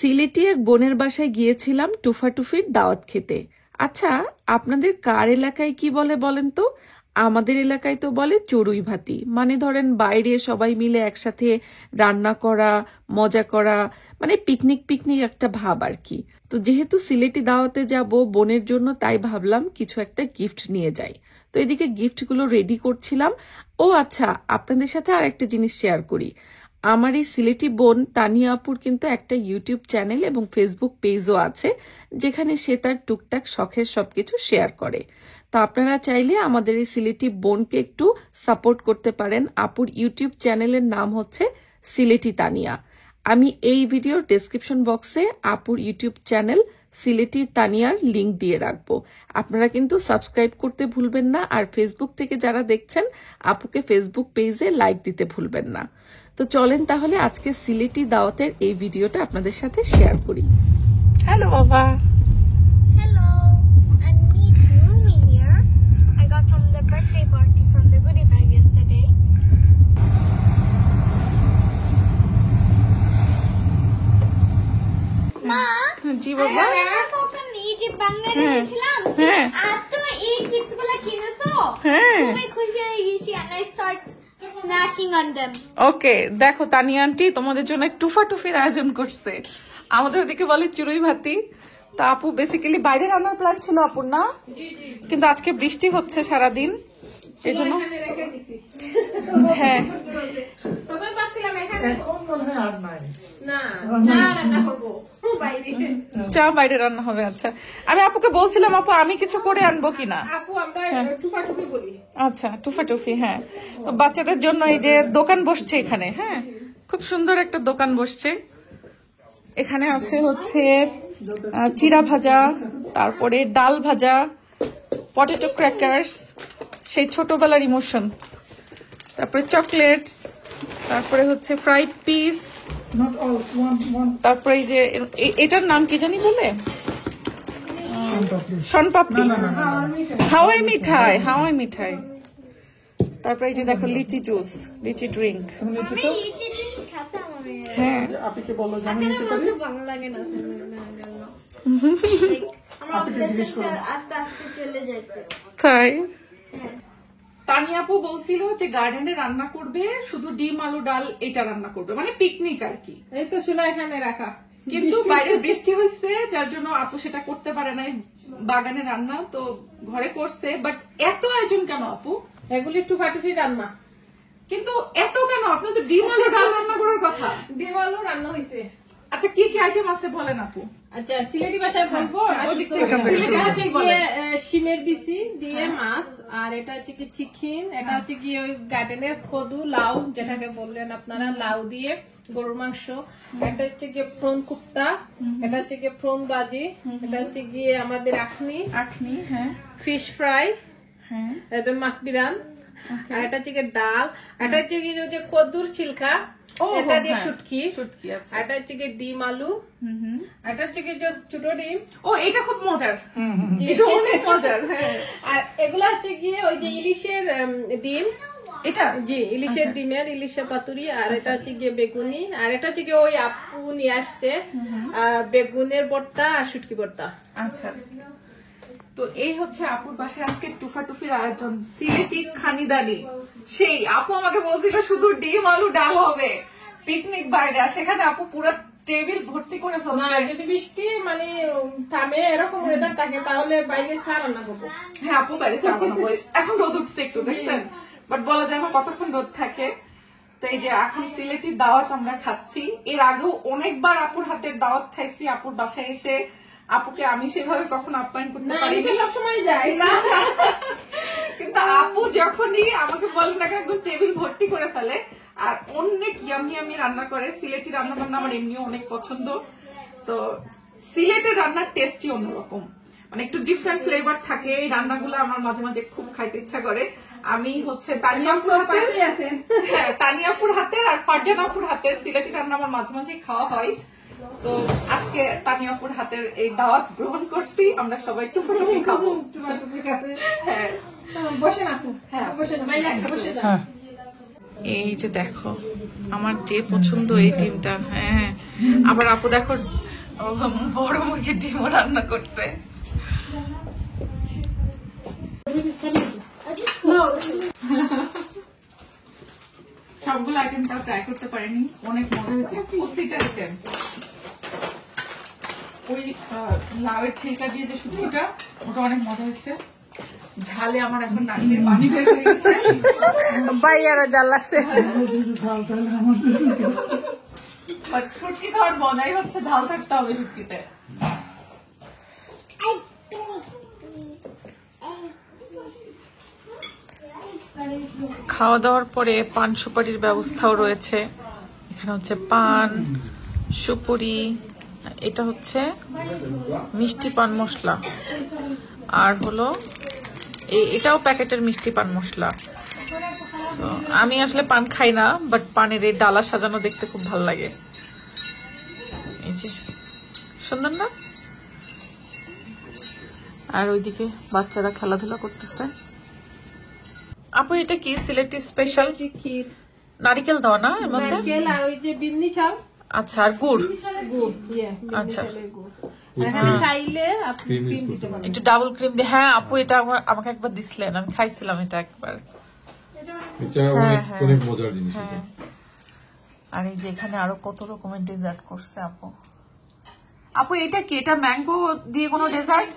সিলেটি এক বোনের বাসায় গিয়েছিলাম টুফাটুফির দাওয়াত খেতে। আচ্ছা, আপনাদের কার এলাকায় কি বলে বলেন তো? আমাদের এলাকায় তো বলে চড়ুই ভাতি, মানে ধরেন বাইরে সবাই মিলে একসাথে রান্না করা, মজা করা, মানে পিকনিক পিকনিক একটা ভাব আর কি। তো যেহেতু সিলেটি দাওয়াতে যাব বোনের জন্য, তাই ভাবলাম কিছু একটা গিফট নিয়ে যাই। তো এদিকে গিফটগুলো রেডি করছিলাম। ও আচ্ছা, আপনাদের সাথে আর একটা জিনিস শেয়ার করি। আমার এই সিলেটি বোন তানিয়া আপুর কিন্তু একটা ইউটিউব চ্যানেল এবং ফেসবুক পেজও আছে, যেখানে সে তার টুকটাক শখের সবকিছু শেয়ার করে। তো আপনারা চাইলে আমাদের এই সিলেটি বোনকে একটু সাপোর্ট করতে পারেন। আপুর ইউটিউব চ্যানেলের নাম হচ্ছে সিলেটি তানিয়া। আমি এই ভিডিওর ডেসক্রিপশন বক্সে আপুর ইউটিউব চ্যানেল সিলেটি তানিয়ার লিংক দিয়ে রাখবো। আপনারা কিন্তু সাবস্ক্রাইব করতে ভুলবেন না, আর ফেসবুক থেকে যারা দেখছেন আপুকে ফেসবুক পেজে লাইক দিতে ভুলবেন না। তো চলেন তাহলে আজকে সিলেটি দাওয়াতের এই ভিডিওটা আপনাদের সাথে শেয়ার করি। হ্যালো বাবা। Hello, I'm neat Rumi here. I got from the birthday party from the goodie bag yesterday. মা, জি বাবা। কখন এই যে বাংলায় গেছিলাম আর তো এই চিপসগুলো কিনেছো, খুবই খুশি হয়ে গেছি and I start snacking on them. ওকে, দেখো তানিয়া আন্টি তোমাদের জন্য টুফাটুফির আয়োজন করছে। আমাদের ওদিকে বলে চড়ুই ভাতি। তা আপু বেসিক্যালি বাইরে রান্নার প্ল্যান ছিল আপুর, না? কিন্তু আজকে বৃষ্টি হচ্ছে সারাদিন, এই জন্য হ্যাঁ চা বাইরে রান্না হবে। আচ্ছা, আমি আপুকে বলছিলাম আপু আমি কিছু করে আনবো কিনা। আচ্ছা, টুফাটুফি, হ্যাঁ। তো বাচ্চাদের জন্য এই যে দোকান বসছে এখানে, হ্যাঁ, খুব সুন্দর একটা দোকান বসছে। এখানে আছে হচ্ছে চিড়া ভাজা, তারপরে ডাল ভাজা, পটেটো ক্র্যাকার্স, সেই ছোটবেলার ইমোশন, তারপরে চকলেটস, তারপরে হচ্ছে ফ্রাইড পিস, তারপরে এই যে এটার নাম কি জানি বলে, শনপাপড়ি, হাওয়াই মিঠাই, হাওয়াই মিঠাই। তারপরে এই যে দেখো লিচি জুস, লিচি ড্রিঙ্ক। হ্যাঁ, আপনি বলো যে আমি নিতে পারি, ভালো লাগে না আস্তে আস্তে চলে যাচ্ছে তাই। তানিয়া আপু বলছিল যে গার্ডেনে রান্না করবে, শুধু ডিম আলু ডাল এটা রান্না করবে, মানে পিকনিক আর কি। এই তো চুলা এখানে রাখা, কিন্তু বাইরে বৃষ্টি হয়েছে, যার জন্য আপু সেটা করতে পারে নাই, বাগানে রান্না তো ঘরে করছে। বাট এত আয়োজন কেন আপু? এগুলি টুফাটুফি রান্না। কিন্তু এত কেন? আপনার তো ডিম আলু ডাল রান্না করার কথা। ডিম আলু রান্না হয়েছে। আচ্ছা, কি কি আইটেম আছে বলেন আপু। আচ্ছা, সিলেটি ভাষায় বলবো। সিলেটি ভাষায় শিমের বিচি দিয়ে মাছ, আর এটা হচ্ছে কি চিকেন, এটা হচ্ছে কি ওই গার্ডেনের কদু লাউ যেটাকে বললেন আপনারা, লাউ দিয়ে গরুর মাংস, এটা হচ্ছে গিয়ে প্রন কুপ্তা, এটা হচ্ছে গিয়ে প্রন বাজি, এটা হচ্ছে গিয়ে আমাদের আখনি, আখনি, হ্যাঁ, ফিশ ফ্রাই, হ্যাঁ, এটা মাছ বিরান, আর এটা হচ্ছে গিয়ে ডাল, এটা হচ্ছে গিয়ে যে কদ্দুর ছিলকা, এটা দিয়ে শুটকি, শুটকি, আচ্ছা, এটা হচ্ছে গিয়ে ডিম আলু, এটা হচ্ছে গিয়ে ছোট ডিম। ও, এটা খুব মজার, এটা অনেক মজার। হ্যাঁ, আর এগুলা হচ্ছে গিয়ে ওই যে ইলিশের ডিম, এটা জি ইলিশের ডিমের ইলিশের পাতুরি, আর এটা হচ্ছে গিয়ে বেগুনি, আর এটা হচ্ছে গিয়ে ওই আপু নিয়ে আসছে বেগুনের ভর্তা আর শুটকি ভর্তা। আচ্ছা, তো এই হচ্ছে আপুর বাসায় আজকে টুফাটুফির আয়োজন, সিলেটি খানিদানি। সেই আপু আমাকে বলছিল শুধু ডিম আলু ডাল হবে, পিকনিক বাইরে, আর সেখানে আপু পুরো টেবিল ভর্তি করে না, ফেলছে। যদি বৃষ্টি মানে থামে এরকম ওয়েদার থাকে তাহলে বাইরে চা রান্না করবো। হ্যাঁ আপু, বাইরে চা বানাবো। এখন রোদ উঠছে একটু, দেখছেন, বাট বলা যায় না কতক্ষণ রোদ থাকে। তো এই যে এখন সিলেটির দাওয়াত আমরা খাচ্ছি। এর আগেও অনেকবার আপুর হাতের দাওয়াত খাইছি, আপুর বাসায় এসে। আপুকে আমি সেভাবে কখনো আপ্যায়ন করতে পারি না, সবসময় যাই না, কিন্তু আপু যখনই আমাকে বলেন না একদম টেবিল ভর্তি করে ফেলে, আর অনেক ইয়ামি ইয়ামি রান্না করে। সিলেটি রান্না বান্না আমার এমনিও অনেক পছন্দ। তো সিলেটের রান্নার টেস্টই অন্যরকম, মানে একটু ডিফারেন্ট ফ্লেভার থাকে। এই রান্নাগুলো আমার মাঝে মাঝে খুব খাইতে ইচ্ছা করে। আমি হচ্ছে তানিয়াপুর হাতের আর ফারজানাপুর হাতের সিলেটি রান্না আমার মাঝে মাঝে খাওয়া হয়। তো আজকে তানিয়াপুর হাতের এই দাওয়াত গ্রহণ করছি, আমরা সবাই টুফাটুফি খাবো। হ্যাঁ, বসে না, হ্যাঁ বসে না, বসে না। এই যে দেখো আমার যে পছন্দ এই ডিমটা, হ্যাঁ। আবার আপু দেখো বড় মুরগির ডিমও রান্না করছে। সবগুলো আইটেম তাও ট্রাই করতে পারিনি, অনেক মজা হয়েছে প্রত্যেকটা আইটেম। ওই লাউয়ের ছিলকা দিয়ে যে শুটকিটা, ওটা অনেক মজা হয়েছে। ঝালে আমার এখন নাকের পানি বের হয়ে গেছে। বাইয়ারও জাল লাগছে। শুটকি খাওয়ার মজাই হচ্ছে ঝাল থাকতে হবে শুটকিতে। খাওয়া দাওয়ার পরে পান সুপারির ব্যবস্থাও রয়েছে। এখানে হচ্ছে পান সুপুরি, এটা হচ্ছে মিষ্টি পান মশলা, আর হলো এটাও প্যাকেটের মিষ্টি পান মশলা। তো আমি আসলে পান খাই না, বাট পানের এই ডালা সাজানো দেখতে খুব ভালো লাগে। এই যে সুন্দর না? আর ওইদিকে বাচ্চারা খেলাধুলা করতেছে। আপু এটা কি সিলেটি স্পেশাল? নারিকেল দাও না এর মধ্যে? নারকেল আর ওই যে বিন্নি চাল। আচ্ছা, আর গুড়। আচ্ছা, এখানে চাইলে আপনি ক্রিম দিতে পারেন, একটু ডাবল ক্রিম দিয়ে। হ্যাঁ আপু, এটা আমাকে একবার দিছিলেন, আমি খাইছিলাম এটা একবার। এটা অনেক মজার জিনিস। আর এই যে এখানে আরো কত রকমের ডেজার্ট করছে আপু। আপু এটা কি? এটা ম্যাঙ্গো দিয়ে কোনো ডেজার্ট?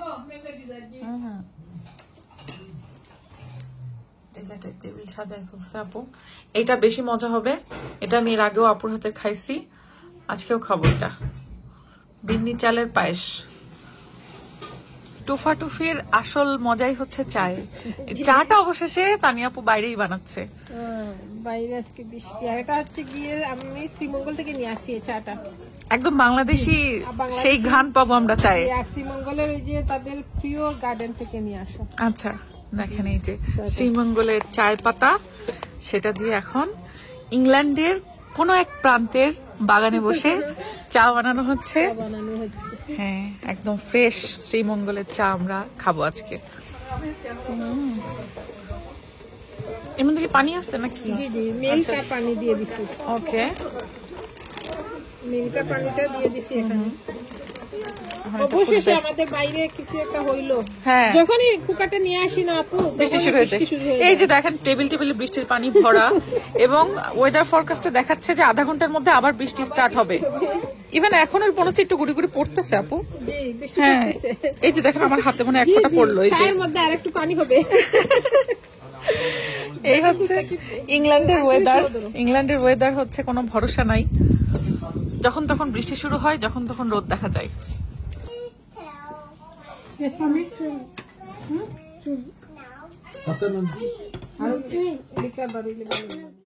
ডেজার্টের টেবিল সাজায় ফেলছে আপু। এটা বেশি মজা হবে, এটা আমি এর আগেও আপুর হাতে খাইছি, আজকেও খাবো এটা। বিন্নি চালের পায়েস। টুফাটুফির আসল মজাই হচ্ছে চায়। চাটা অবশেষে তানিয়া আপু বাইরেই বানাচ্ছে। বাইরে আজকে বৃষ্টি। আর এটা হচ্ছে গিয়ে আমি শ্রীমঙ্গল থেকে নিয়ে আসি এই চাটা, একদম বাংলাদেশি সেই ঘ্রাণ পাবো আমরা চায়ে। আর শ্রীমঙ্গলের ওই যে তাদের প্রিয় গার্ডেন থেকে নিয়ে আসা। আচ্ছা, দেখেন এই যে শ্রীমঙ্গলের চায় পাতা, সেটা দিয়ে এখন ইংল্যান্ডের কোন এক প্রান্তের বাগানে বসে চা বানানো হচ্ছে। হ্যাঁ, একদম ফ্রেশ শ্রীমঙ্গলের চা আমরা খাবো আজকে। এর মধ্যে কি পানি আসছে নাকি? জি জি, মিল্ক আর পানি দিয়ে দিছি। ওকে, মিল্ক আর পানিটা দিয়ে দিছি এখানে। অবশেষে আমাদের বাইরে কিছু একটা হইলো। হ্যাঁ, যখনই কুকারটা নিয়ে আসি না আপু, বৃষ্টি শুরু হয়েছে। এই যে দেখেন টেবিলে বৃষ্টির পানি ভরা, এবং ওয়েদার ফরকাস্টে দেখাচ্ছে যে আধা ঘন্টার মধ্যে আবার বৃষ্টি স্টার্ট হবে। ইভেন এখন এর মনে হচ্ছে একটু গুড়ি গুড়ি পড়তেছে আপু। হ্যাঁ, এই যে দেখেন আমার হাতে মনে এক ফোঁটা পড়লো। এই যে চায়ের মধ্যে আরেকটু পানি হবে। এই হচ্ছে ইংল্যান্ডের ওয়েদার। ইংল্যান্ডের ওয়েদার হচ্ছে কোনো ভরসা নাই, যখন তখন বৃষ্টি শুরু হয়, যখন তখন রোদ দেখা যায়। Yes, mommy. Hasan, I'll drink.